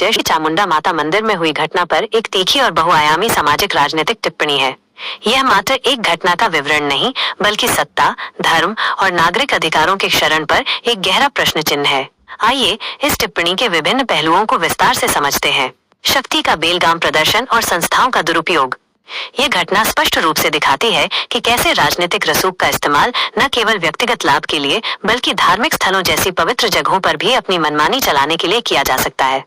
जय श्री चामुंडा माता मंदिर में हुई घटना पर एक तीखी और बहुआयामी सामाजिक राजनीतिक टिप्पणी है। यह मात्र एक घटना का विवरण नहीं, बल्कि सत्ता, धर्म और नागरिक अधिकारों के क्षरण पर एक गहरा प्रश्न चिन्ह है। आइए इस टिप्पणी के विभिन्न पहलुओं को विस्तार से समझते हैं। शक्ति का बेलगाम प्रदर्शन और संस्थाओं का दुरुपयोग। ये घटना स्पष्ट रूप से दिखाती है कि कैसे राजनीतिक रसूख का इस्तेमाल न केवल व्यक्तिगत लाभ के लिए, बल्कि धार्मिक स्थलों जैसी पवित्र जगहों पर भी अपनी मनमानी चलाने के लिए किया जा सकता है।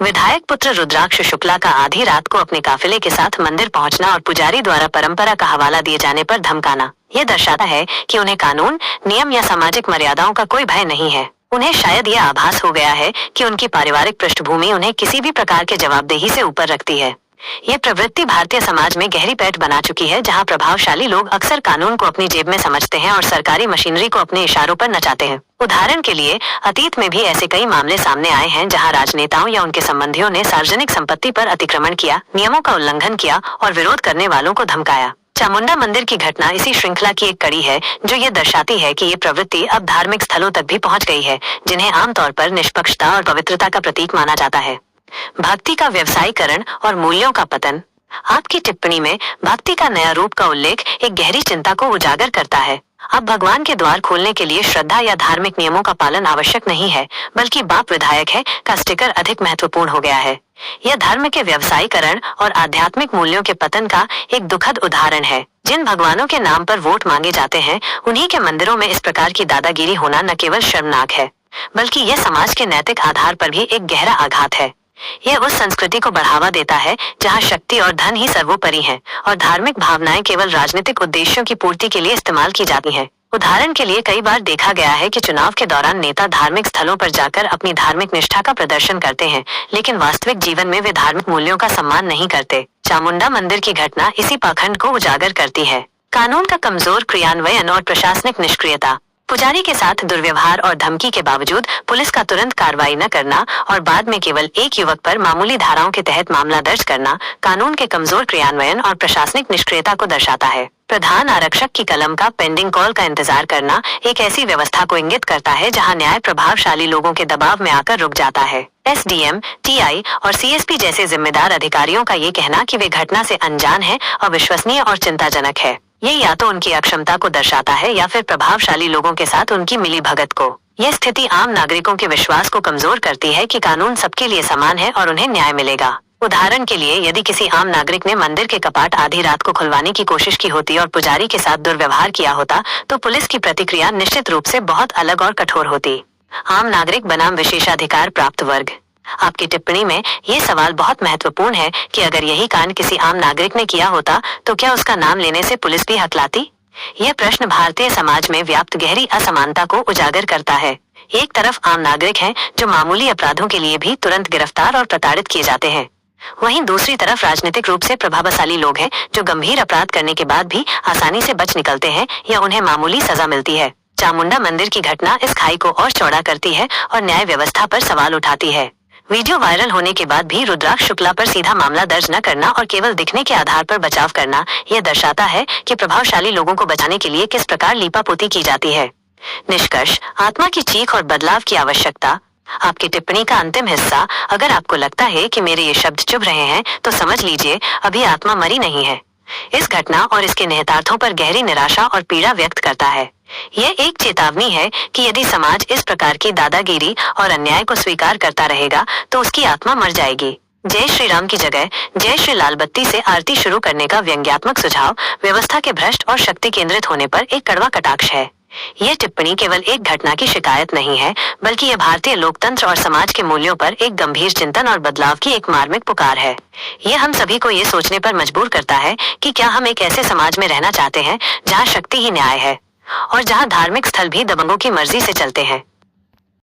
विधायक पुत्र रुद्राक्ष शुक्ला का आधी रात को अपने काफिले के साथ मंदिर पहुंचना और पुजारी द्वारा परंपरा का हवाला दिए जाने पर धमकाना, यह दर्शाता है कि उन्हें कानून, नियम या सामाजिक मर्यादाओं का कोई भय नहीं है। उन्हें शायद यह आभास हो गया है कि उनकी पारिवारिक पृष्ठभूमि उन्हें किसी भी प्रकार के जवाबदेही से ऊपर रखती है। यह प्रवृत्ति भारतीय समाज में गहरी पैठ बना चुकी है, जहां प्रभावशाली लोग अक्सर कानून को अपनी जेब में समझते हैं और सरकारी मशीनरी को अपने इशारों पर नचाते हैं। उदाहरण के लिए, अतीत में भी ऐसे कई मामले सामने आए हैं जहां राजनेताओं या उनके संबंधियों ने सार्वजनिक संपत्ति पर अतिक्रमण किया, नियमों का उल्लंघन किया और विरोध करने वालों को धमकाया। चामुंडा मंदिर की घटना इसी श्रृंखला की एक कड़ी है, जो ये दर्शाती है कि ये प्रवृत्ति अब धार्मिक स्थलों तक भी पहुंच गई है, जिन्हें आमतौर पर निष्पक्षता और पवित्रता का प्रतीक माना जाता है। भक्ति का व्यवसायीकरण और मूल्यों का पतन। आपकी टिप्पणी में भक्ति का नया रूप का उल्लेख एक गहरी चिंता को उजागर करता है। अब भगवान के द्वार खोलने के लिए श्रद्धा या धार्मिक नियमों का पालन आवश्यक नहीं है, बल्कि बाप विधायक है का स्टिकर अधिक महत्वपूर्ण हो गया है। यह धर्म के व्यवसायीकरण और आध्यात्मिक मूल्यों के पतन का एक दुखद उदाहरण है। जिन भगवानों के नाम पर वोट मांगे जाते हैं, उन्हीं के मंदिरों में इस प्रकार की दादागिरी होना न केवल शर्मनाक है, बल्कि यह समाज के नैतिक आधार पर भी एक गहरा आघात है। यह उस संस्कृति को बढ़ावा देता है जहां शक्ति और धन ही सर्वोपरि हैं और धार्मिक भावनाएं केवल राजनीतिक उद्देश्यों की पूर्ति के लिए इस्तेमाल की जाती हैं। उदाहरण के लिए, कई बार देखा गया है कि चुनाव के दौरान नेता धार्मिक स्थलों पर जाकर अपनी धार्मिक निष्ठा का प्रदर्शन करते हैं, लेकिन वास्तविक जीवन में वे धार्मिक मूल्यों का सम्मान नहीं करते। चामुंडा मंदिर की घटना इसी पाखंड को उजागर करती है। कानून का कमजोर क्रियान्वयन और प्रशासनिक निष्क्रियता। पुजारी के साथ दुर्व्यवहार और धमकी के बावजूद पुलिस का तुरंत कार्रवाई न करना और बाद में केवल एक युवक पर मामूली धाराओं के तहत मामला दर्ज करना कानून के कमजोर क्रियान्वयन और प्रशासनिक निष्क्रियता को दर्शाता है। प्रधान आरक्षक की कलम का पेंडिंग कॉल का इंतजार करना एक ऐसी व्यवस्था को इंगित करता है जहां न्याय प्रभावशाली लोगों के दबाव में आकर रुक जाता है। एसडीएम, टीआई और सीएसपी जैसे जिम्मेदार अधिकारियों का ये कहना कि वे घटना से अनजान हैं, अविश्वसनीय और चिंताजनक है। ये या तो उनकी अक्षमता को दर्शाता है या फिर प्रभावशाली लोगों के साथ उनकी मिलीभगत को। यह स्थिति आम नागरिकों के विश्वास को कमजोर करती है कि कानून सबके लिए समान है और उन्हें न्याय मिलेगा। उदाहरण के लिए, यदि किसी आम नागरिक ने मंदिर के कपाट आधी रात को खुलवाने की कोशिश की होती और पुजारी के साथ दुर्व्यवहार किया होता, तो पुलिस की प्रतिक्रिया निश्चित रूप से बहुत अलग और कठोर होती। आम नागरिक बनाम विशेषाधिकार प्राप्त वर्ग। आपकी टिप्पणी में ये सवाल बहुत महत्वपूर्ण है कि अगर यही कांड किसी आम नागरिक ने किया होता, तो क्या उसका नाम लेने से पुलिस भी हकलाती? यह प्रश्न भारतीय समाज में व्याप्त गहरी असमानता को उजागर करता है। एक तरफ आम नागरिक हैं जो मामूली अपराधों के लिए भी तुरंत गिरफ्तार और प्रताड़ित किए जाते हैं। वहीं दूसरी तरफ राजनीतिक रूप से प्रभावशाली लोग हैं जो गंभीर अपराध करने के बाद भी आसानी से बच निकलते हैं या उन्हें मामूली सजा मिलती है। चामुंडा मंदिर की घटना इस खाई को और चौड़ा करती है और न्याय व्यवस्था पर सवाल उठाती है। वीडियो वायरल होने के बाद भी रुद्राक्ष शुक्ला पर सीधा मामला दर्ज न करना और केवल दिखने के आधार पर बचाव करना, यह दर्शाता है कि प्रभावशाली लोगों को बचाने के लिए किस प्रकार लीपापोती की जाती है। निष्कर्ष, आत्मा की चीख और बदलाव की आवश्यकता। आपकी टिप्पणी का अंतिम हिस्सा, अगर आपको लगता है कि मेरे ये शब्द चुभ रहे हैं, तो समझ लीजिए अभी आत्मा मरी नहीं है। इस घटना और इसके निहितार्थों पर गहरी निराशा और पीड़ा व्यक्त करता है। यह एक चेतावनी है कि यदि समाज इस प्रकार की दादागिरी और अन्याय को स्वीकार करता रहेगा, तो उसकी आत्मा मर जाएगी। जय श्री राम की जगह जय श्री लाल बत्ती से आरती शुरू करने का व्यंग्यात्मक सुझाव व्यवस्था के भ्रष्ट और शक्ति केंद्रित होने पर एक कड़वा कटाक्ष है। यह टिप्पणी केवल एक घटना की शिकायत नहीं है, बल्कि यह भारतीय लोकतंत्र और समाज के मूल्यों पर एक गंभीर चिंतन और बदलाव की एक मार्मिक पुकार है। यह हम सभी को ये सोचने पर मजबूर करता है कि क्या हम एक ऐसे समाज में रहना चाहते हैं जहां शक्ति ही न्याय है और जहां धार्मिक स्थल भी दबंगों की मर्जी से चलते हैं।